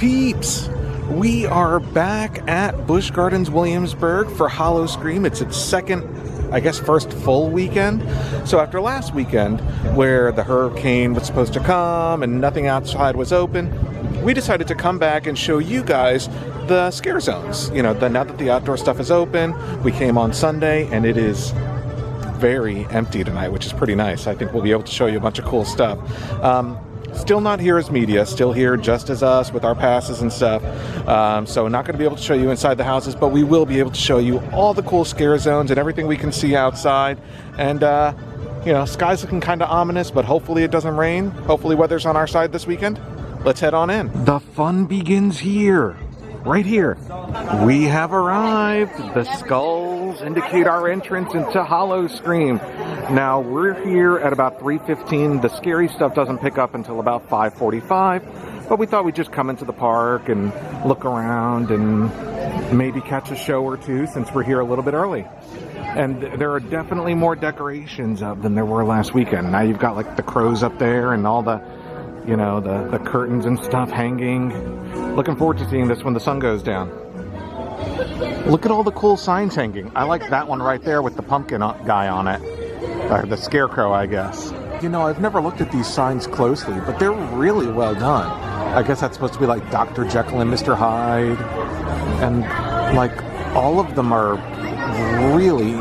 peeps? We are back at Busch Gardens Williamsburg for Howl-O-Scream. It's its second, I guess, first full weekend. So after last weekend, where the hurricane was supposed to come and nothing outside was open, we decided to come back and show you guys the Scarezones. You know, now that the outdoor stuff is open, we came on Sunday and it is very empty tonight, which is pretty nice. I think we'll be able to show you a bunch of cool stuff. Still not here as media, still here just as us with our passes and stuff. So not going to be able to show you inside the houses, but we will be able to show you all the cool scare zones and everything we can see outside. And, you know, sky's looking kind of ominous, but hopefully it doesn't rain. Hopefully weather's on our side this weekend. Let's head on in. The fun begins here. Right here. We have arrived. The skulls indicate our entrance into Howl-O-Scream. Now, we're here at about 3:15. The scary stuff doesn't pick up until about 5:45. But we thought we'd just come into the park and look around and maybe catch a show or two since we're here a little bit early. And there are definitely more decorations up than there were last weekend. Now you've got like the crows up there and all the, you know, the curtains and stuff hanging. Looking forward to seeing this when the sun goes down. Look at all the cool signs hanging. I like that one right there with the pumpkin guy on it. The scarecrow, I guess. You know, I've never looked at these signs closely, but they're really well done. I guess that's supposed to be like Dr. Jekyll and Mr. Hyde. And like all of them are really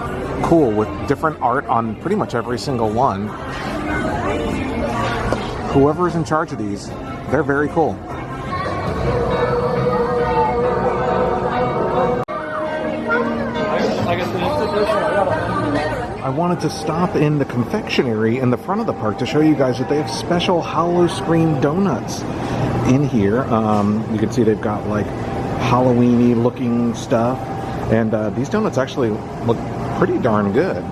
cool with different art on pretty much every single one. Whoever is in charge of these, they're very cool. I wanted to stop in the confectionery in the front of the park to show you guys that they have special Howl-O-Scream donuts in here. You can see they've got like Halloween-y looking stuff. And these donuts actually look pretty darn good.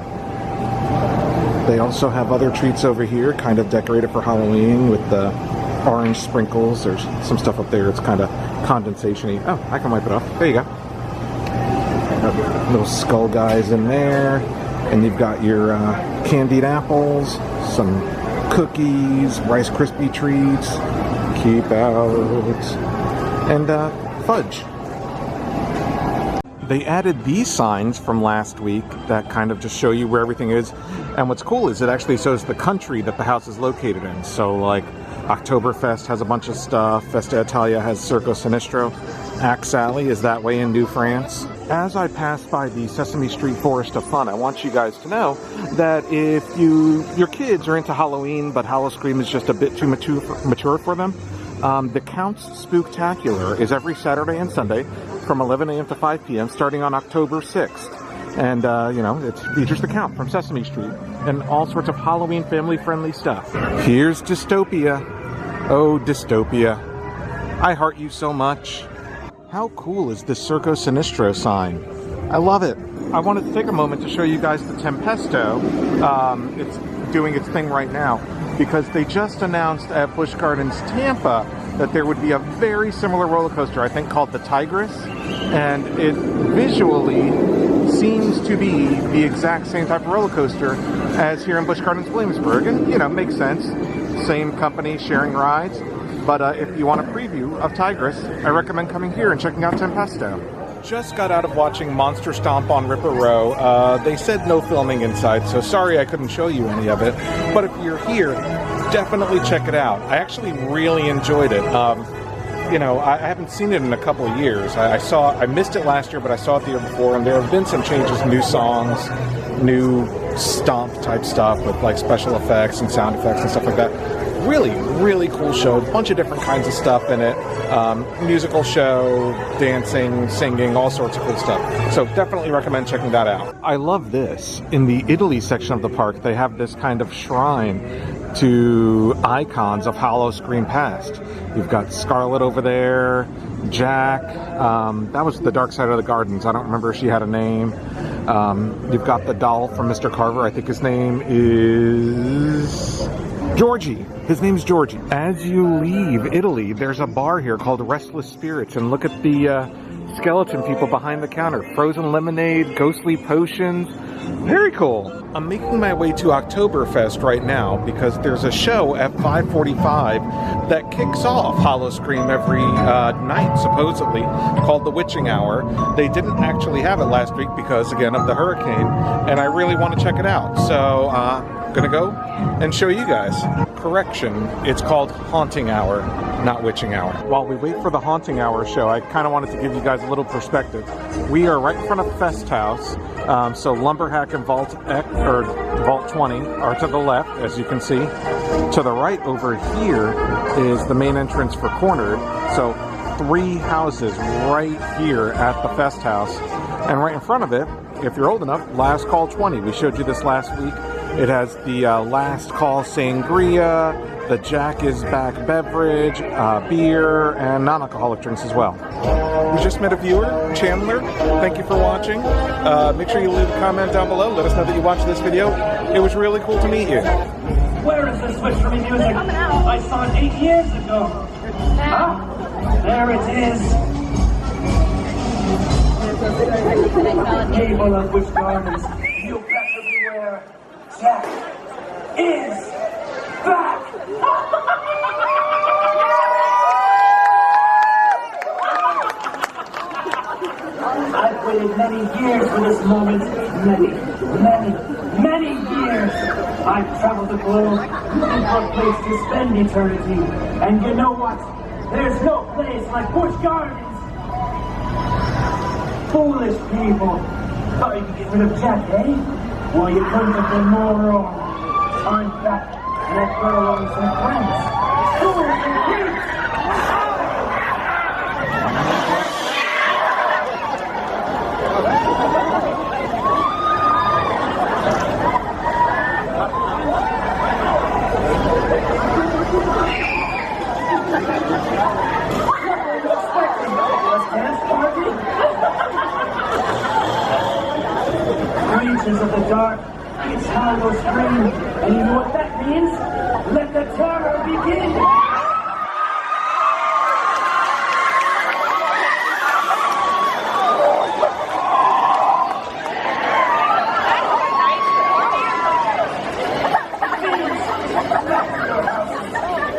They also have other treats over here, kind of decorated for Halloween with the orange sprinkles. There's some stuff up there. It's kind of condensation-y. Oh, I can wipe it off. There you go. Little skull guys in there. And you've got your candied apples, some cookies, Rice Krispie treats, keep out, and fudge. They added these signs from last week that kind of just show you where everything is. And what's cool is it actually shows the country that the house is located in. So like Oktoberfest has a bunch of stuff. Festa Italia has Circo Sinistro. Axe Alley is that way in New France. As I pass by the Sesame Street Forest of Fun, I want you guys to know that if your kids are into Halloween, but Howl-O-Scream is just a bit too mature for them, the Count's Spooktacular is every Saturday and Sunday from 11 a.m. to 5 p.m. starting on October 6th. And, you know, it features the Count from Sesame Street and all sorts of Halloween family-friendly stuff. Here's Dystopia. Oh, Dystopia. I heart you so much. How cool is this Circo Sinistro sign? I love it. I wanted to take a moment to show you guys the Tempesto. It's doing its thing right now because they just announced at Busch Gardens Tampa that there would be a very similar roller coaster, I think called the Tigress, and it visually seems to be the exact same type of roller coaster as here in Busch Gardens Williamsburg, and you know, makes sense. Same company sharing rides. But if you want a preview of Tigress, I recommend coming here and checking out Tempesto. Just got out of watching Monster Stomp on Ripper Row. They said no filming inside, so sorry I couldn't show you any of it. But if you're here, definitely check it out. I actually really enjoyed it. You know, I haven't seen it in a couple of years. I missed it last year, but I saw it the year before, and there have been some changes, new songs, new stomp type stuff with like special effects and sound effects and stuff like that. Really, really cool show. Bunch of different kinds of stuff in it. Musical show, dancing, singing, all sorts of cool stuff. So definitely recommend checking that out. I love this. In the Italy section of the park, they have this kind of shrine to icons of Howl-O-Scream past. You've got Scarlet over there, Jack. That was the Dark Side of the Gardens. I don't remember if she had a name. You've got the doll from Mr. Carver. I think his name is Georgie. His name's Georgie. As you leave Italy, there's a bar here called Restless Spirits, and look at the skeleton people behind the counter. Frozen lemonade, ghostly potions. Very cool. I'm making my way to Oktoberfest right now because there's a show at 5:45 that kicks off Howl-O-Scream every night, supposedly, called The Witching Hour. They didn't actually have it last week because, again, of the hurricane, and I really want to check it out. So, gonna go and show you guys. Correction, it's called Haunting Hour, not Witching Hour. While we wait for the Haunting Hour show, I kind of wanted to give you guys a little perspective. We are right in front of Fest House, so Lumberjack and Vault 20 are to the left, as you can see. To the right over here is the main entrance for Cornered, so 3 houses right here at the Fest House. And right in front of it, if you're old enough, Last Call 20. We showed you this last week. It has the Last Call Sangria, the Jack is Back beverage, beer, and non-alcoholic drinks as well. We just met a viewer, Chandler. Thank you for watching. Make sure you leave a comment down below. Let us know that you watched this video. It was really cool to meet you. Where is the switch from music? I saw it 8 years ago. Huh? There it is. Cable of Busch Gardens. You better beware. Jack is back. I've waited many years for this moment. Many years. I've traveled the globe looking for a place to spend eternity. And you know what? There's no place like Busch Gardens. Foolish people. Thought you could get rid of Jack, eh? Well, you couldn't have been more wrong. I'm back. Let go along some friends. Fools and creeps. Creatures of the dark, it's Howl-O-Scream, and you know what that means? Let the terror begin!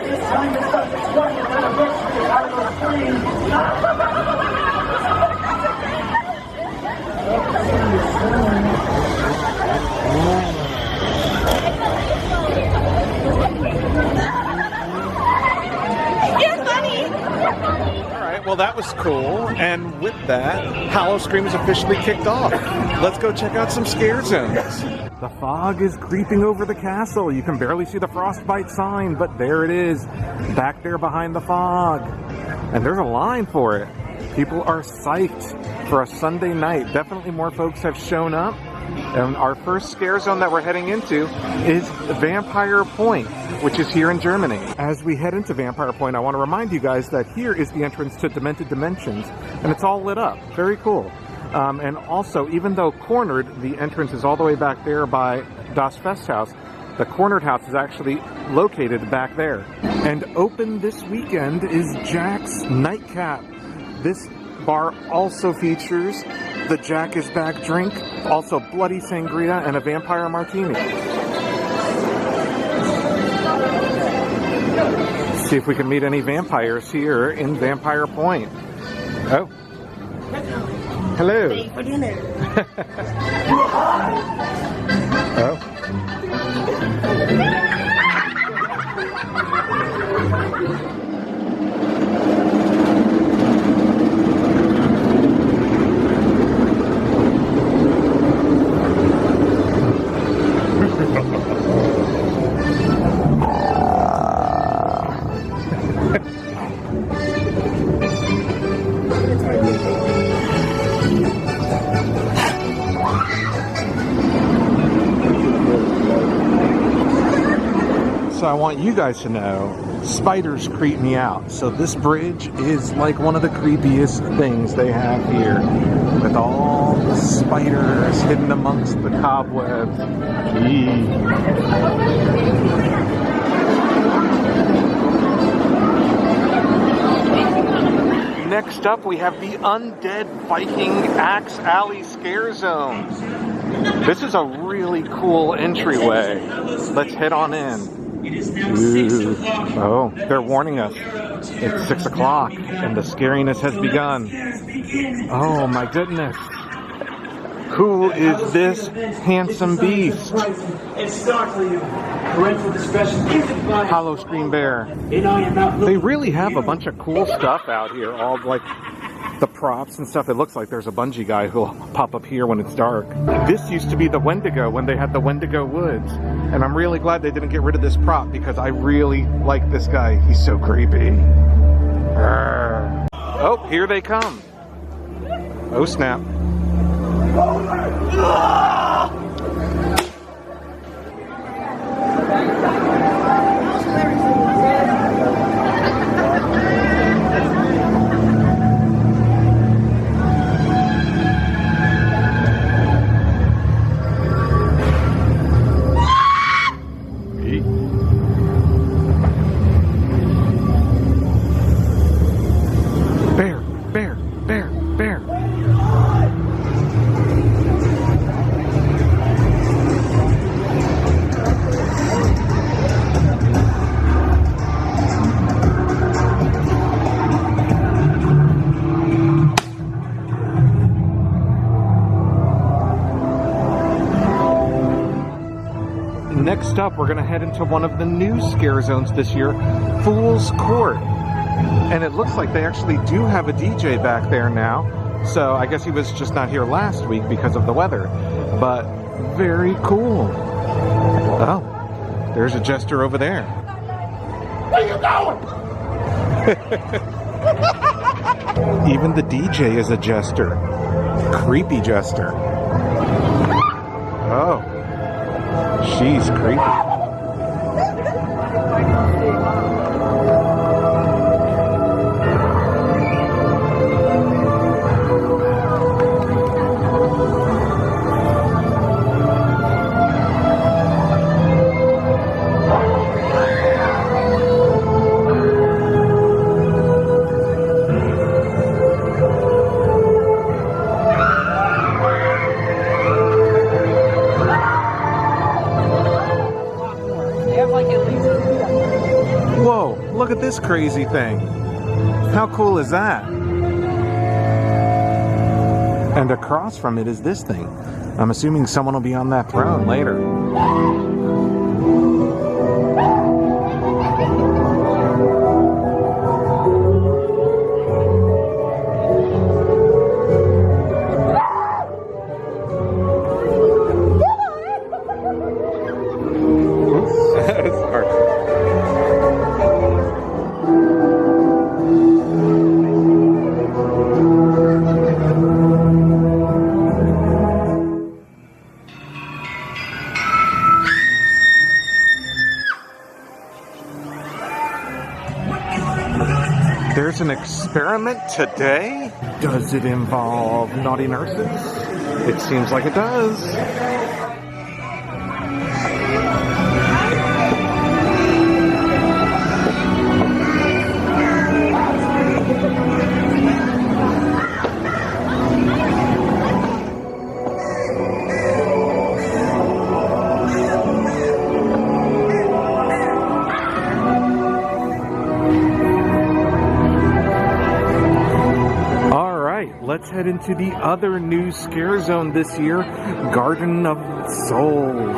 It's time to start the 20th anniversary of Howl-O-Scream! Well, that was cool, and with that, Howl-O-Scream is officially kicked off. Let's go check out some Scarezones. The fog is creeping over the castle. You can barely see the frostbite sign, but there it is, back there behind the fog. And there's a line for it. People are psyched for a Sunday night. Definitely more folks have shown up. And our first scare zone that we're heading into is Vampire Point, which is here in Germany. As we head into Vampire Point, I want to remind you guys that here is the entrance to Demented Dimensions, and it's all lit up. Very cool. And also, even though Cornered, the entrance is all the way back there by Das Festhaus, the Cornered house is actually located back there. And open this weekend is Jack's Nightcap. This bar also features the Jack is Back drink, also Bloody Sangria, and a Vampire Martini. See if we can meet any vampires here in Vampire Point. Oh. Hello. Ready for dinner. Oh. So I want you guys to know, spiders creep me out. So this bridge is like one of the creepiest things they have here, with all the spiders hidden amongst the cobwebs. Next up, we have the Undead Viking Axe Alley Scare Zones. This is a really cool entryway. Let's head on in. Ooh. Oh, they're warning us. It's 6 o'clock and the scariness has begun. Oh my goodness. Who is this handsome beast? Howl-O-Scream Bear. They really have a bunch of cool stuff out here. All like the props and stuff. It looks like there's a bungee guy who'll pop up here when it's dark. This used to be the Wendigo when they had the Wendigo Woods. And I'm really glad they didn't get rid of this prop because I really like this guy. He's so creepy. Arrgh. Oh, here they come. Oh snap. Bear, bear, bear, bear. Next up, we're going to head into one of the new scare zones this year, Fool's Court. And it looks like they actually do have a DJ back there now. So I guess he was just not here last week because of the weather. But very cool. Oh, there's a jester over there. Where you going? Even the DJ is a jester. Creepy jester. Oh. She's creepy. Whoa, look at this crazy thing. How cool is that? And across from it is this thing. I'm assuming someone will be on that throne later. There's an experiment today? Does it involve naughty nurses? It seems like it does. Let's head into the other new scare zone this year, Garden of Souls.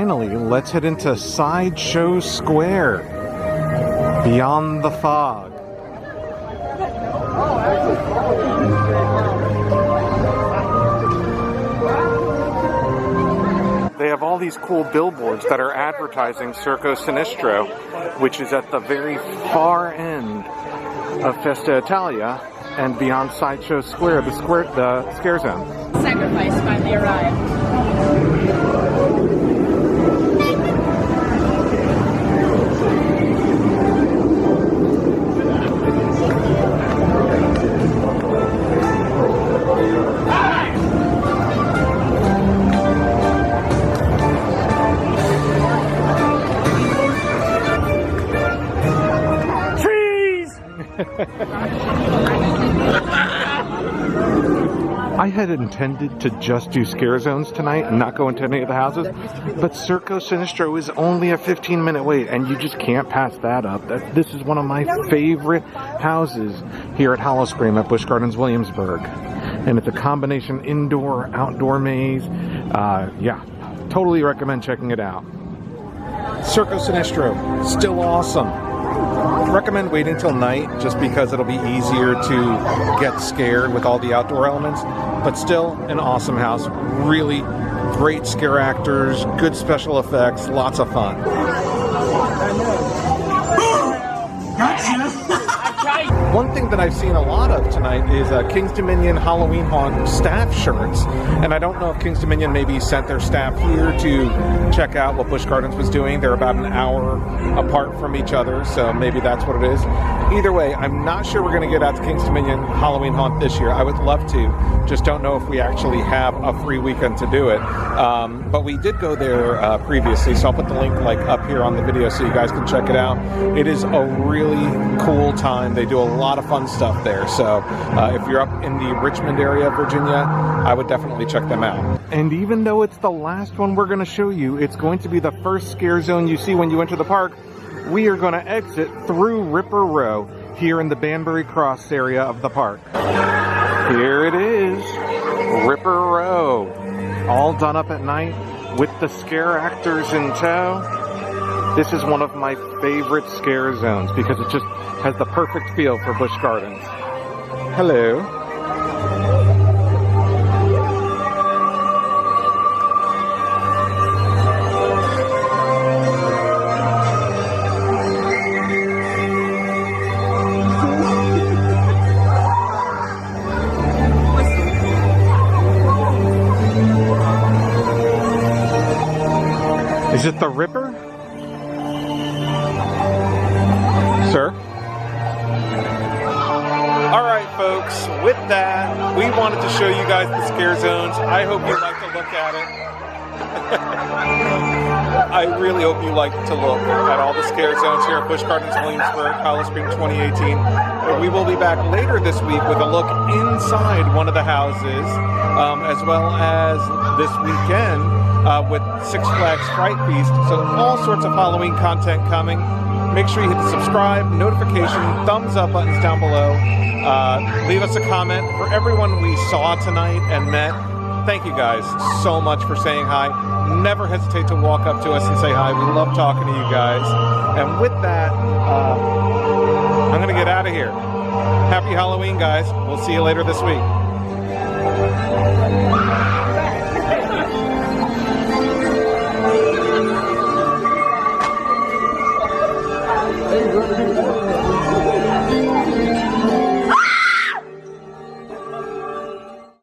finally, let's head into Sideshow Square. Beyond the fog. They have all these cool billboards that are advertising Circo Sinistro, which is at the very far end of Festa Italia and beyond Sideshow Square, the scare zone. Sacrifice finally arrived. I had intended to just do Scarezones tonight and not go into any of the houses, but Circo Sinistro is only a 15-minute wait, and you just can't pass that up. This is one of my favorite houses here at Howl-O-Scream at Busch Gardens Williamsburg. And it's a combination indoor-outdoor maze. Yeah, totally recommend checking it out. Circo Sinistro, still awesome. Recommend waiting till night just because it'll be easier to get scared with all the outdoor elements, but still an awesome house. Really great scare actors, good special effects, lots of fun. One thing that I've seen a lot of tonight is King's Dominion Halloween Haunt staff shirts, and I don't know if King's Dominion maybe sent their staff here to check out what Busch Gardens was doing. They're about an hour apart from each other, so maybe that's what it is. Either way, I'm not sure we're going to get out to King's Dominion Halloween Haunt this year. I would love to, just don't know if we actually have a free weekend to do it. But we did go there previously, so I'll put the link up here on the video so you guys can check it out. It is a really cool time. They do a lot of fun stuff there, so if you're up in the Richmond area of Virginia, I would definitely check them out. And even though it's the last one we're going to show you, it's going to be the first scare zone you see when you enter the park. We are going to exit through Ripper Row here in the Banbury Cross area of the park. Here it is, Ripper Row, all done up at night with the scare actors in tow. This is one of my favorite scare zones because it just has the perfect feel for Busch Gardens. Hello. Is it the Ripper? Sir? Alright folks, with that, we wanted to show you guys the scare zones. I hope you like to look at it. I really hope you like to look at all the scare zones here at Busch Gardens Williamsburg, Howl-O-Scream 2018. We will be back later this week with a look inside one of the houses, as well as this weekend with Six Flags Fright Feast. So all sorts of Halloween content coming. Make sure you hit the subscribe, notification, thumbs up buttons down below. Leave us a comment. For everyone we saw tonight and met, thank you guys so much for saying hi. Never hesitate to walk up to us and say hi. We love talking to you guys. And with that, I'm going to get out of here. Happy Halloween, guys. We'll see you later this week. Hey, brother.